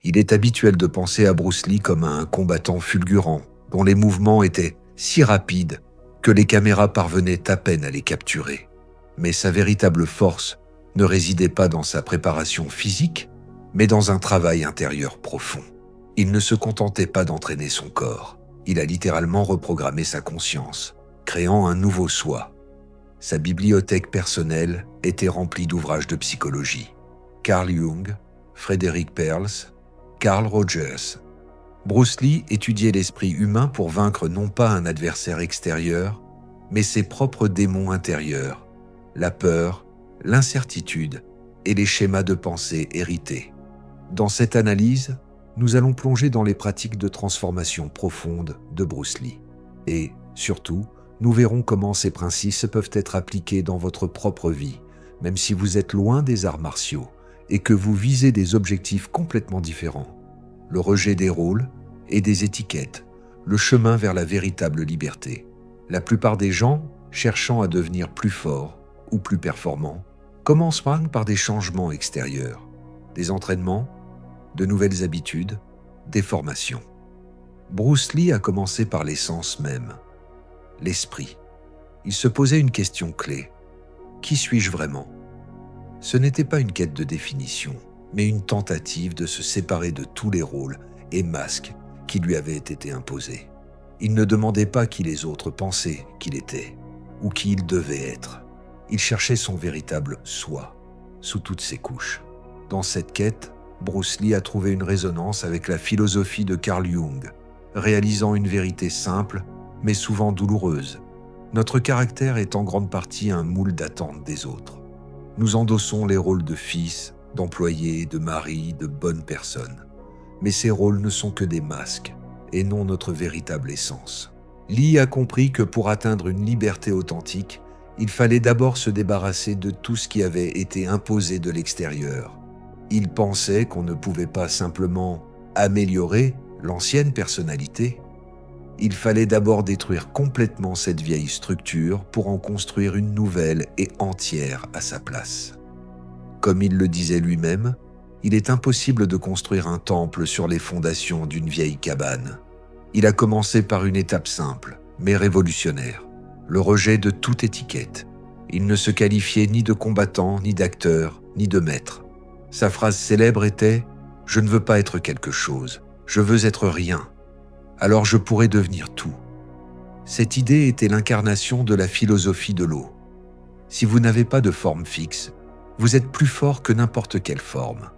Il est habituel de penser à Bruce Lee comme à un combattant fulgurant, dont les mouvements étaient si rapides que les caméras parvenaient à peine à les capturer. Mais sa véritable force ne résidait pas dans sa préparation physique, mais dans un travail intérieur profond. Il ne se contentait pas d'entraîner son corps, il a littéralement reprogrammé sa conscience, créant un nouveau soi. Sa bibliothèque personnelle était remplie d'ouvrages de psychologie. Carl Jung, Frédéric Perls, Carl Rogers. Bruce Lee étudiait l'esprit humain pour vaincre non pas un adversaire extérieur, mais ses propres démons intérieurs, la peur, l'incertitude et les schémas de pensée hérités. Dans cette analyse, nous allons plonger dans les pratiques de transformation profonde de Bruce Lee. Et, surtout, nous verrons comment ces principes peuvent être appliqués dans votre propre vie, même si vous êtes loin des arts martiaux et que vous visez des objectifs complètement différents. Le rejet des rôles et des étiquettes, le chemin vers la véritable liberté. La plupart des gens, cherchant à devenir plus forts ou plus performants, commencent par des changements extérieurs, des entraînements, de nouvelles habitudes, des formations. Bruce Lee a commencé par l'essence même, l'esprit. Il se posait une question clé. Qui suis-je vraiment ? Ce n'était pas une quête de définition, mais une tentative de se séparer de tous les rôles et masques qui lui avaient été imposés. Il ne demandait pas qui les autres pensaient qu'il était, ou qui il devait être. Il cherchait son véritable soi, sous toutes ses couches. Dans cette quête, Bruce Lee a trouvé une résonance avec la philosophie de Carl Jung, réalisant une vérité simple, mais souvent douloureuse. Notre caractère est en grande partie un moule d'attente des autres. Nous endossons les rôles de fils, d'employé, de mari, de bonne personne. Mais ces rôles ne sont que des masques, et non notre véritable essence. Lee a compris que pour atteindre une liberté authentique, il fallait d'abord se débarrasser de tout ce qui avait été imposé de l'extérieur. Il pensait qu'on ne pouvait pas simplement améliorer l'ancienne personnalité. Il fallait d'abord détruire complètement cette vieille structure pour en construire une nouvelle et entière à sa place. Comme il le disait lui-même, il est impossible de construire un temple sur les fondations d'une vieille cabane. Il a commencé par une étape simple, mais révolutionnaire, le rejet de toute étiquette. Il ne se qualifiait ni de combattant, ni d'acteur, ni de maître. Sa phrase célèbre était « Je ne veux pas être quelque chose, je veux être rien. Alors je pourrai devenir tout ». Cette idée était l'incarnation de la philosophie de l'eau. Si vous n'avez pas de forme fixe, vous êtes plus fort que n'importe quelle forme.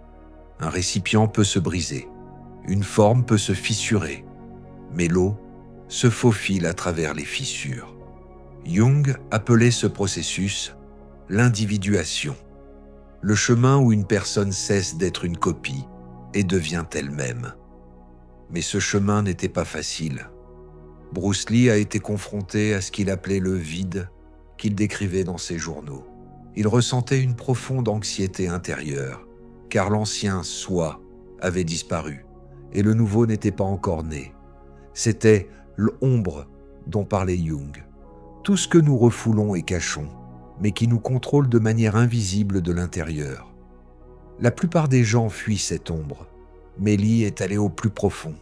Un récipient peut se briser, une forme peut se fissurer, mais l'eau se faufile à travers les fissures. Jung appelait ce processus l'individuation, le chemin où une personne cesse d'être une copie et devient elle-même. Mais ce chemin n'était pas facile. Bruce Lee a été confronté à ce qu'il appelait le vide qu'il décrivait dans ses journaux. Il ressentait une profonde anxiété intérieure, car l'ancien soi avait disparu et le nouveau n'était pas encore né. C'était l'ombre dont parlait Jung. Tout ce que nous refoulons et cachons, mais qui nous contrôle de manière invisible de l'intérieur. La plupart des gens fuient cette ombre, mais Lee est allé au plus profond.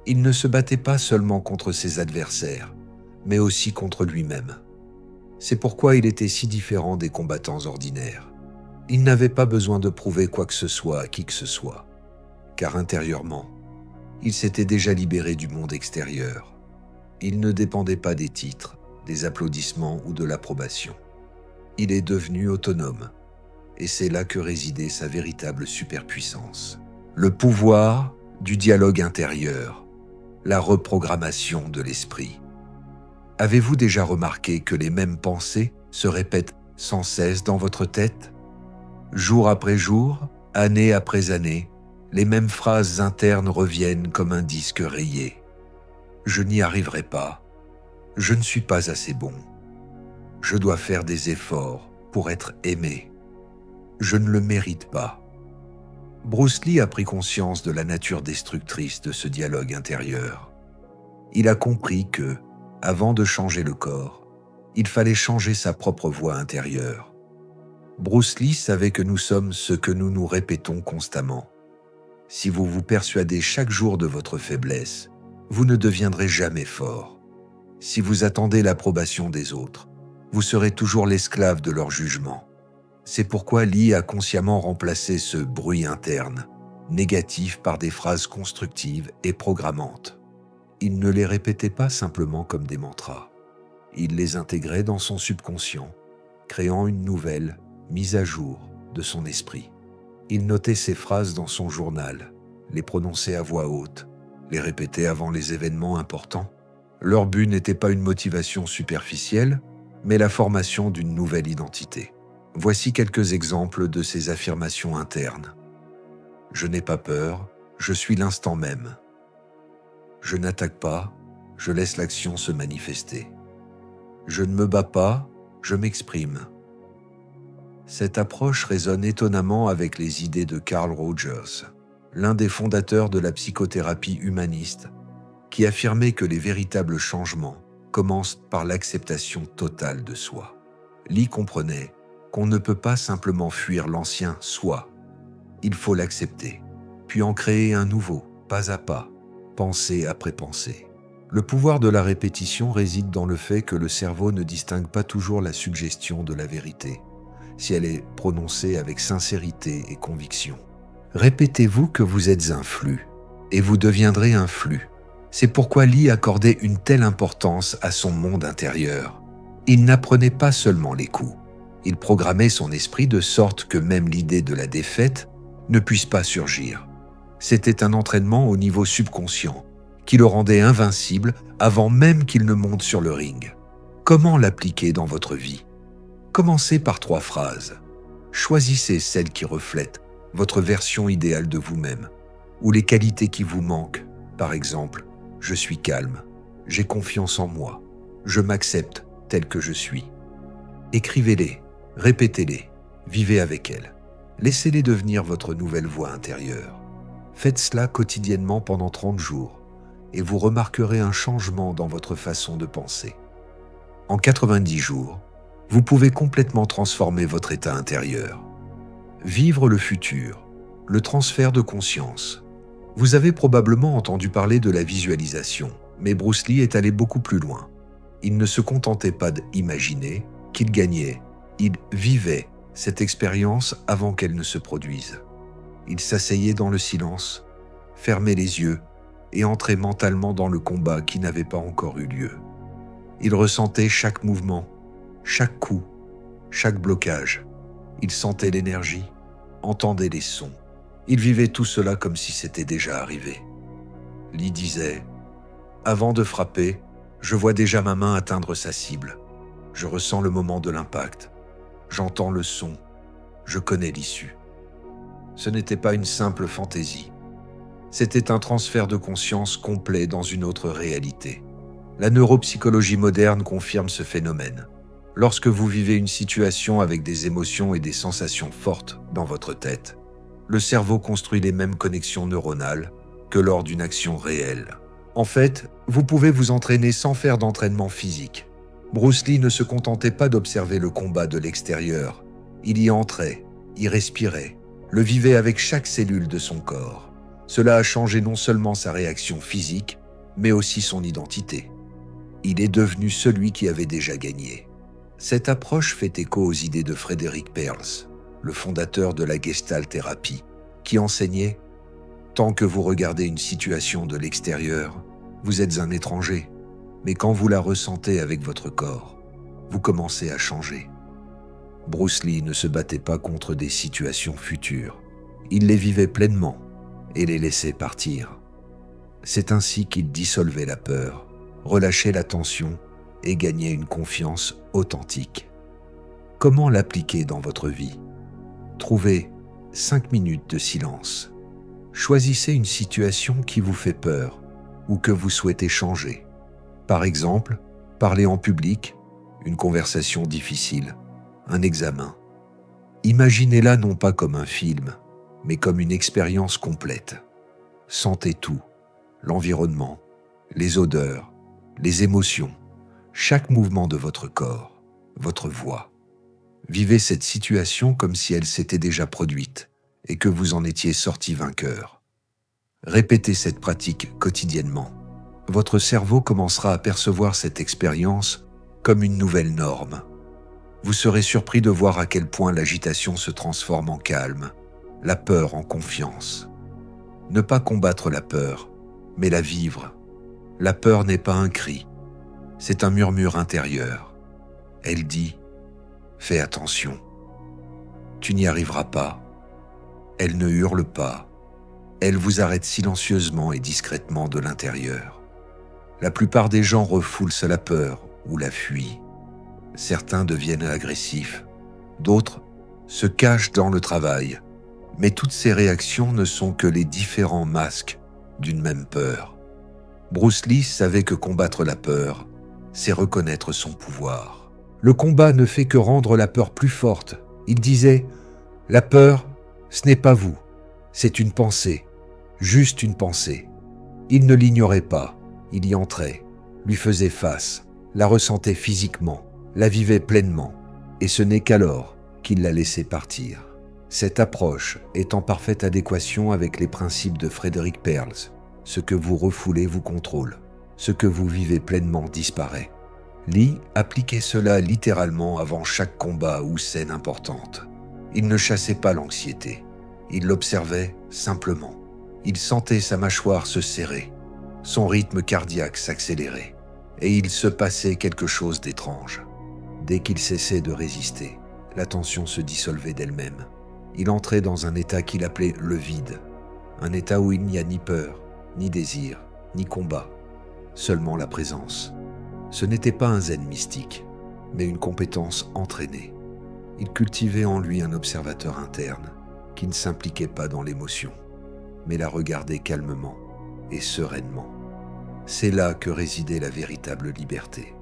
Il ne se battait pas seulement contre ses adversaires, mais aussi contre lui-même. C'est pourquoi il était si différent des combattants ordinaires. Il n'avait pas besoin de prouver quoi que ce soit à qui que ce soit, car intérieurement, il s'était déjà libéré du monde extérieur. Il ne dépendait pas des titres, des applaudissements ou de l'approbation. Il est devenu autonome, et c'est là que résidait sa véritable superpuissance. Le pouvoir du dialogue intérieur, la reprogrammation de l'esprit. Avez-vous déjà remarqué que les mêmes pensées se répètent sans cesse dans votre tête ? Jour après jour, année après année, les mêmes phrases internes reviennent comme un disque rayé. Je n'y arriverai pas. Je ne suis pas assez bon. Je dois faire des efforts pour être aimé. Je ne le mérite pas. Bruce Lee a pris conscience de la nature destructrice de ce dialogue intérieur. Il a compris que, avant de changer le corps, il fallait changer sa propre voix intérieure. Bruce Lee savait que nous sommes ce que nous nous répétons constamment. Si vous vous persuadez chaque jour de votre faiblesse, vous ne deviendrez jamais fort. Si vous attendez l'approbation des autres, vous serez toujours l'esclave de leur jugement. C'est pourquoi Lee a consciemment remplacé ce bruit interne, négatif, par des phrases constructives et programmantes. Il ne les répétait pas simplement comme des mantras. Il les intégrait dans son subconscient, créant une nouvelle mise à jour de son esprit. Il notait ces phrases dans son journal, les prononçait à voix haute, les répétait avant les événements importants. Leur but n'était pas une motivation superficielle, mais la formation d'une nouvelle identité. Voici quelques exemples de ces affirmations internes. Je n'ai pas peur, je suis l'instant même. Je n'attaque pas, je laisse l'action se manifester. Je ne me bats pas, je m'exprime. Cette approche résonne étonnamment avec les idées de Carl Rogers, l'un des fondateurs de la psychothérapie humaniste, qui affirmait que les véritables changements commencent par l'acceptation totale de soi. Lee comprenait qu'on ne peut pas simplement fuir l'ancien soi. Il faut l'accepter, puis en créer un nouveau, pas à pas, pensée après pensée. Le pouvoir de la répétition réside dans le fait que le cerveau ne distingue pas toujours la suggestion de la vérité, si elle est prononcée avec sincérité et conviction. Répétez-vous que vous êtes un flux, et vous deviendrez un flux. C'est pourquoi Lee accordait une telle importance à son monde intérieur. Il n'apprenait pas seulement les coups. Il programmait son esprit de sorte que même l'idée de la défaite ne puisse pas surgir. C'était un entraînement au niveau subconscient qui le rendait invincible avant même qu'il ne monte sur le ring. Comment l'appliquer dans votre vie ? Commencez par 3 phrases. Choisissez celles qui reflètent votre version idéale de vous-même ou les qualités qui vous manquent. Par exemple, je suis calme, j'ai confiance en moi, je m'accepte tel que je suis. Écrivez-les, répétez-les, vivez avec elles. Laissez-les devenir votre nouvelle voix intérieure. Faites cela quotidiennement pendant 30 jours et vous remarquerez un changement dans votre façon de penser. En 90 jours, vous pouvez complètement transformer votre état intérieur. Vivre le futur, le transfert de conscience. Vous avez probablement entendu parler de la visualisation, mais Bruce Lee est allé beaucoup plus loin. Il ne se contentait pas d'imaginer qu'il gagnait, il vivait cette expérience avant qu'elle ne se produise. Il s'asseyait dans le silence, fermait les yeux et entrait mentalement dans le combat qui n'avait pas encore eu lieu. Il ressentait chaque mouvement, chaque coup, chaque blocage. Il sentait l'énergie, entendait les sons. Il vivait tout cela comme si c'était déjà arrivé. Lee disait « Avant de frapper, je vois déjà ma main atteindre sa cible. Je ressens le moment de l'impact. J'entends le son. Je connais l'issue. » Ce n'était pas une simple fantaisie. C'était un transfert de conscience complet dans une autre réalité. La neuropsychologie moderne confirme ce phénomène. Lorsque vous vivez une situation avec des émotions et des sensations fortes dans votre tête, le cerveau construit les mêmes connexions neuronales que lors d'une action réelle. En fait, vous pouvez vous entraîner sans faire d'entraînement physique. Bruce Lee ne se contentait pas d'observer le combat de l'extérieur. Il y entrait, y respirait, le vivait avec chaque cellule de son corps. Cela a changé non seulement sa réaction physique, mais aussi son identité. Il est devenu celui qui avait déjà gagné. Cette approche fait écho aux idées de Frédéric Perls, le fondateur de la Gestalt-thérapie, qui enseignait « Tant que vous regardez une situation de l'extérieur, vous êtes un étranger, mais quand vous la ressentez avec votre corps, vous commencez à changer. » Bruce Lee ne se battait pas contre des situations futures. Il les vivait pleinement et les laissait partir. C'est ainsi qu'il dissolvait la peur, relâchait la tension et gagnait une confiance authentique. Comment l'appliquer dans votre vie ? Trouvez 5 minutes de silence. Choisissez une situation qui vous fait peur ou que vous souhaitez changer. Par exemple, parler en public, une conversation difficile, un examen. Imaginez-la non pas comme un film, mais comme une expérience complète. Sentez tout, l'environnement, les odeurs, les émotions, chaque mouvement de votre corps, votre voix. Vivez cette situation comme si elle s'était déjà produite et que vous en étiez sorti vainqueur. Répétez cette pratique quotidiennement. Votre cerveau commencera à percevoir cette expérience comme une nouvelle norme. Vous serez surpris de voir à quel point l'agitation se transforme en calme, la peur en confiance. Ne pas combattre la peur, mais la vivre. La peur n'est pas un cri, c'est un murmure intérieur. Elle dit « Fais attention, tu n'y arriveras pas ». Elle ne hurle pas, elle vous arrête silencieusement et discrètement de l'intérieur. La plupart des gens refoulent la peur ou la fuient. Certains deviennent agressifs, d'autres se cachent dans le travail. Mais toutes ces réactions ne sont que les différents masques d'une même peur. Bruce Lee savait que combattre la peur, c'est reconnaître son pouvoir. Le combat ne fait que rendre la peur plus forte. Il disait « La peur, ce n'est pas vous, c'est une pensée, juste une pensée ». Il ne l'ignorait pas, il y entrait, lui faisait face, la ressentait physiquement, la vivait pleinement, et ce n'est qu'alors qu'il la laissait partir. Cette approche est en parfaite adéquation avec les principes de Frédéric Perls. Ce que vous refoulez vous contrôle, ce que vous vivez pleinement disparaît. Lee appliquait cela littéralement avant chaque combat ou scène importante. Il ne chassait pas l'anxiété, il l'observait simplement. Il sentait sa mâchoire se serrer, son rythme cardiaque s'accélérer, et il se passait quelque chose d'étrange. Dès qu'il cessait de résister, la tension se dissolvait d'elle-même. Il entrait dans un état qu'il appelait le vide, un état où il n'y a ni peur, ni désir, ni combat, seulement la présence. Ce n'était pas un zen mystique, mais une compétence entraînée. Il cultivait en lui un observateur interne qui ne s'impliquait pas dans l'émotion, mais la regardait calmement et sereinement. C'est là que résidait la véritable liberté.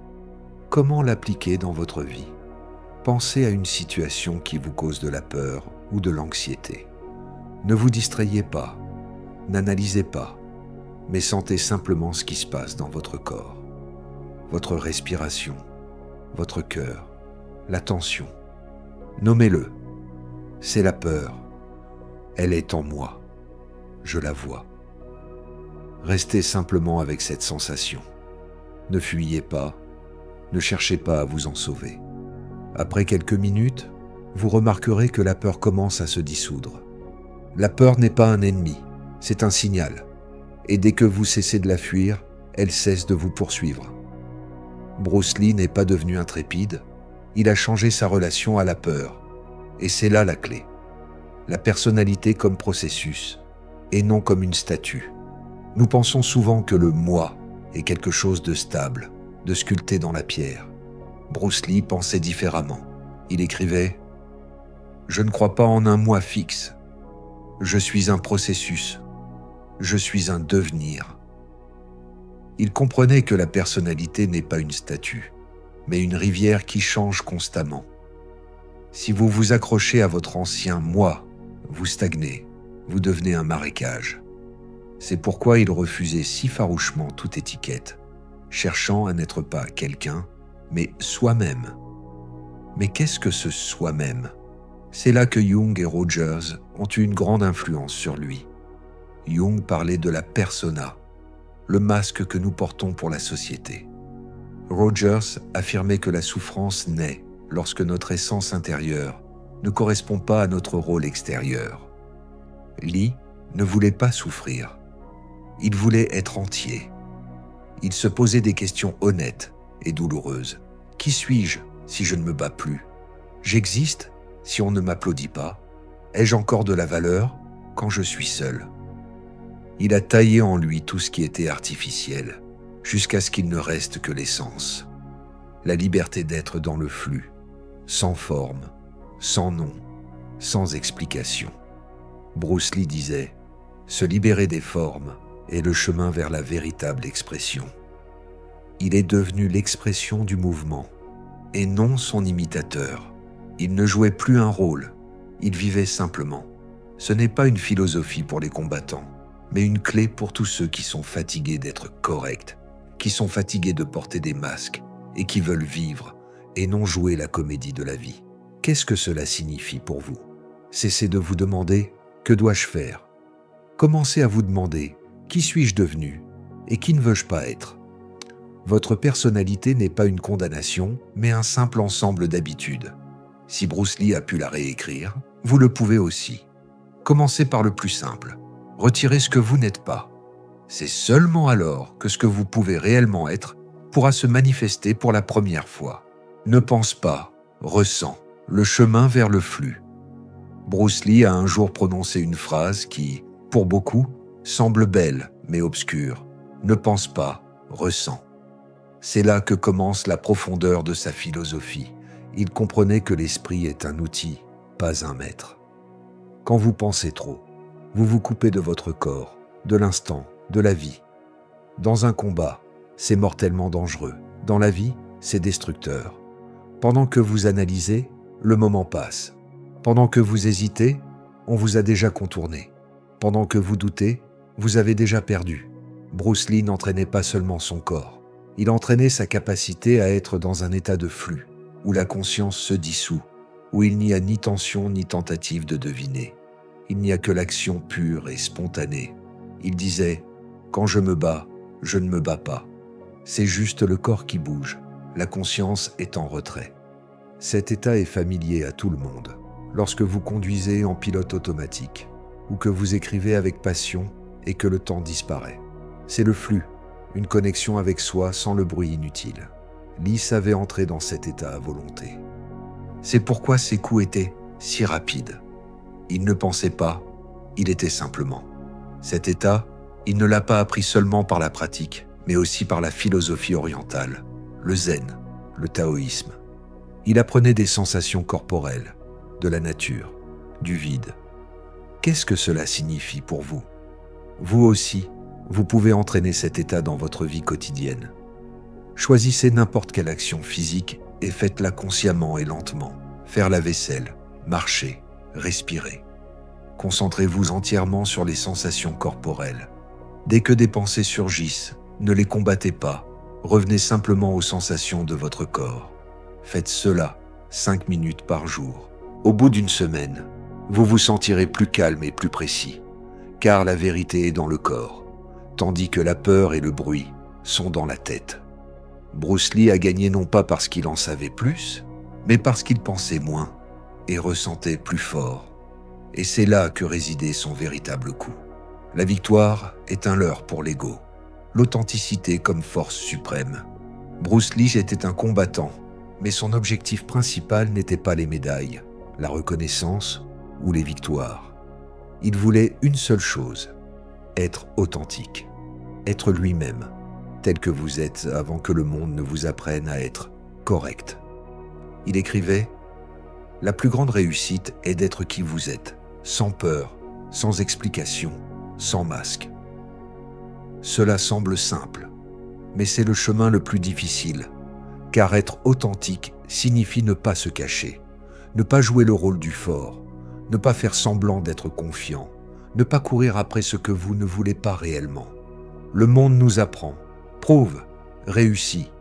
Comment l'appliquer dans votre vie ? Pensez à une situation qui vous cause de la peur ou de l'anxiété. Ne vous distrayez pas, n'analysez pas, mais sentez simplement ce qui se passe dans votre corps, votre respiration, votre cœur, la tension. Nommez-le. C'est la peur. Elle est en moi. Je la vois. Restez simplement avec cette sensation. Ne fuyez pas, ne cherchez pas à vous en sauver. Après quelques minutes, vous remarquerez que la peur commence à se dissoudre. La peur n'est pas un ennemi, c'est un signal. Et dès que vous cessez de la fuir, elle cesse de vous poursuivre. Bruce Lee n'est pas devenu intrépide, il a changé sa relation à la peur. Et c'est là la clé. La personnalité comme processus, et non comme une statue. Nous pensons souvent que le « moi » est quelque chose de stable, de sculpté dans la pierre. Bruce Lee pensait différemment. Il écrivait « Je ne crois pas en un moi fixe. Je suis un processus. Je suis un devenir. » Il comprenait que la personnalité n'est pas une statue, mais une rivière qui change constamment. Si vous vous accrochez à votre ancien « moi », vous stagnez, vous devenez un marécage. C'est pourquoi il refusait si farouchement toute étiquette, cherchant à n'être pas quelqu'un, mais soi-même. Mais qu'est-ce que ce soi-même ? C'est là que Jung et Rogers ont eu une grande influence sur lui. Jung parlait de la persona, le masque que nous portons pour la société. Rogers affirmait que la souffrance naît lorsque notre essence intérieure ne correspond pas à notre rôle extérieur. Lee ne voulait pas souffrir. Il voulait être entier. Il se posait des questions honnêtes et douloureuses. Qui suis-je si je ne me bats plus ? J'existe si on ne m'applaudit pas ? Ai-je encore de la valeur quand je suis seul ? Il a taillé en lui tout ce qui était artificiel, jusqu'à ce qu'il ne reste que l'essence. La liberté d'être dans le flux, sans forme, sans nom, sans explication. Bruce Lee disait « Se libérer des formes est le chemin vers la véritable expression ». Il est devenu l'expression du mouvement, et non son imitateur. Il ne jouait plus un rôle, il vivait simplement. Ce n'est pas une philosophie pour les combattants, mais une clé pour tous ceux qui sont fatigués d'être corrects, qui sont fatigués de porter des masques et qui veulent vivre et non jouer la comédie de la vie. Qu'est-ce que cela signifie pour vous ? Cessez de vous demander « Que dois-je faire ? Commencez à vous demander « Qui suis-je devenu et qui ne veux-je pas être ?» Votre personnalité n'est pas une condamnation, mais un simple ensemble d'habitudes. Si Bruce Lee a pu la réécrire, vous le pouvez aussi. Commencez par le plus simple. Retirez ce que vous n'êtes pas. C'est seulement alors que ce que vous pouvez réellement être pourra se manifester pour la première fois. Ne pense pas, ressens, le chemin vers le flux. Bruce Lee a un jour prononcé une phrase qui, pour beaucoup, semble belle mais obscure. Ne pense pas, ressens. C'est là que commence la profondeur de sa philosophie. Il comprenait que l'esprit est un outil, pas un maître. Quand vous pensez trop, vous vous coupez de votre corps, de l'instant, de la vie. Dans un combat, c'est mortellement dangereux. Dans la vie, c'est destructeur. Pendant que vous analysez, le moment passe. Pendant que vous hésitez, on vous a déjà contourné. Pendant que vous doutez, vous avez déjà perdu. Bruce Lee n'entraînait pas seulement son corps. Il entraînait sa capacité à être dans un état de flux, où la conscience se dissout, où il n'y a ni tension ni tentative de deviner. Il n'y a que l'action pure et spontanée. Il disait « Quand je me bats, je ne me bats pas. C'est juste le corps qui bouge, la conscience est en retrait. » Cet état est familier à tout le monde. Lorsque vous conduisez en pilote automatique, ou que vous écrivez avec passion et que le temps disparaît. C'est le flux, une connexion avec soi sans le bruit inutile. Lee savait entrer dans cet état à volonté. C'est pourquoi ses coups étaient si rapides. Il ne pensait pas, il était simplement. Cet état, il ne l'a pas appris seulement par la pratique, mais aussi par la philosophie orientale, le zen, le taoïsme. Il apprenait des sensations corporelles, de la nature, du vide. Qu'est-ce que cela signifie pour vous? Vous aussi, vous pouvez entraîner cet état dans votre vie quotidienne. Choisissez n'importe quelle action physique et faites-la consciemment et lentement. Faire la vaisselle, marcher, respirer. Concentrez-vous entièrement sur les sensations corporelles. Dès que des pensées surgissent, ne les combattez pas. Revenez simplement aux sensations de votre corps. Faites cela 5 minutes par jour. Au bout d'une semaine, vous vous sentirez plus calme et plus précis, car la vérité est dans le corps, tandis que la peur et le bruit sont dans la tête. Bruce Lee a gagné non pas parce qu'il en savait plus, mais parce qu'il pensait moins et ressentait plus fort. Et c'est là que résidait son véritable coup. La victoire est un leurre pour l'ego, l'authenticité comme force suprême. Bruce Lee était un combattant, mais son objectif principal n'était pas les médailles, la reconnaissance ou les victoires. Il voulait une seule chose, être authentique, être lui-même, tel que vous êtes avant que le monde ne vous apprenne à être correct. Il écrivait « La plus grande réussite est d'être qui vous êtes, sans peur, sans explication, sans masque. » Cela semble simple, mais c'est le chemin le plus difficile, car être authentique signifie ne pas se cacher, ne pas jouer le rôle du fort, ne pas faire semblant d'être confiant, ne pas courir après ce que vous ne voulez pas réellement. Le monde nous apprend, prouve, réussit,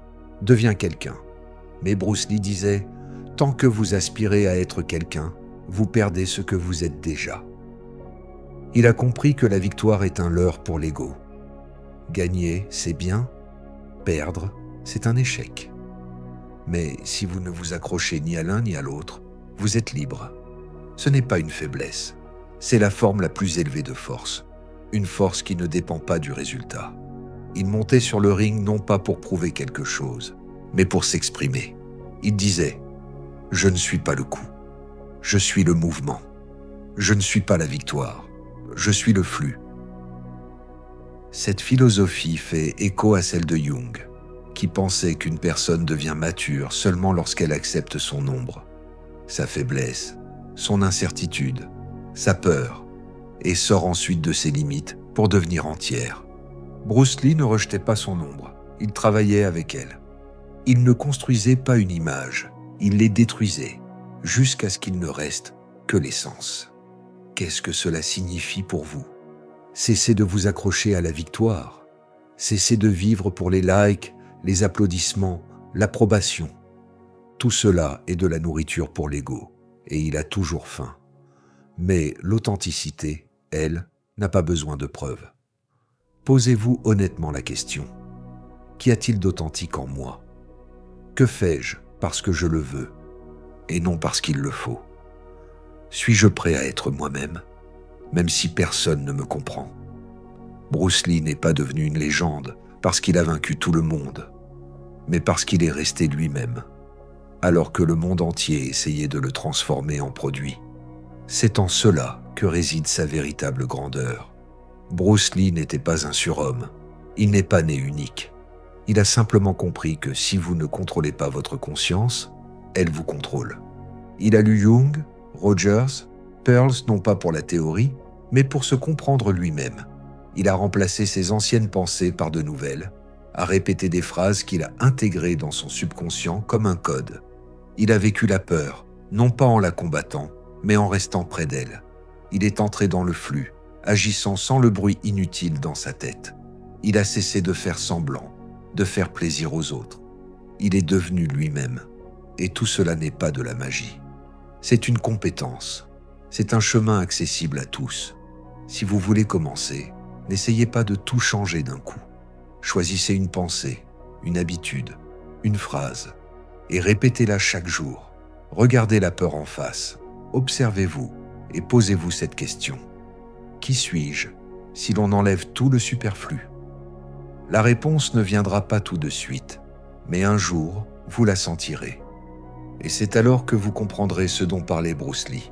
deviens quelqu'un. Mais Bruce Lee disait, tant que vous aspirez à être quelqu'un, vous perdez ce que vous êtes déjà. Il a compris que la victoire est un leurre pour l'ego. Gagner, c'est bien. Perdre, c'est un échec. Mais si vous ne vous accrochez ni à l'un ni à l'autre, vous êtes libre. Ce n'est pas une faiblesse. C'est la forme la plus élevée de force. Une force qui ne dépend pas du résultat. Il montait sur le ring non pas pour prouver quelque chose, mais pour s'exprimer. Il disait « Je ne suis pas le coup. Je suis le mouvement. Je ne suis pas la victoire. Je suis le flux. » Cette philosophie fait écho à celle de Jung, qui pensait qu'une personne devient mature seulement lorsqu'elle accepte son ombre, sa faiblesse, son incertitude, sa peur, et sort ensuite de ses limites pour devenir entière. Bruce Lee ne rejetait pas son ombre, il travaillait avec elle. Il ne construisait pas une image, il les détruisait, jusqu'à ce qu'il ne reste que l'essence. Qu'est-ce que cela signifie pour vous? Cessez de vous accrocher à la victoire. Cessez de vivre pour les likes, les applaudissements, l'approbation. Tout cela est de la nourriture pour l'ego, et il a toujours faim. Mais l'authenticité, elle, n'a pas besoin de preuves. Posez-vous honnêtement la question. Qu'y a-t-il d'authentique en moi? Que fais-je parce que je le veux et non parce qu'il le faut? Suis-je prêt à être moi-même, même si personne ne me comprend? Bruce Lee n'est pas devenu une légende parce qu'il a vaincu tout le monde, mais parce qu'il est resté lui-même, alors que le monde entier essayait de le transformer en produit. C'est en cela que réside sa véritable grandeur. Bruce Lee n'était pas un surhomme, il n'est pas né unique. Il a simplement compris que si vous ne contrôlez pas votre conscience, elle vous contrôle. Il a lu Jung, Rogers, Pearls non pas pour la théorie, mais pour se comprendre lui-même. Il a remplacé ses anciennes pensées par de nouvelles, a répété des phrases qu'il a intégrées dans son subconscient comme un code. Il a vécu la peur, non pas en la combattant, mais en restant près d'elle. Il est entré dans le flux, agissant sans le bruit inutile dans sa tête. Il a cessé de faire semblant, de faire plaisir aux autres. Il est devenu lui-même. Et tout cela n'est pas de la magie. C'est une compétence. C'est un chemin accessible à tous. Si vous voulez commencer, n'essayez pas de tout changer d'un coup. Choisissez une pensée, une habitude, une phrase, et répétez-la chaque jour. Regardez la peur en face, observez-vous et posez-vous cette question. Qui suis-je si l'on enlève tout le superflu? La réponse ne viendra pas tout de suite, mais un jour, vous la sentirez. Et c'est alors que vous comprendrez ce dont parlait Bruce Lee.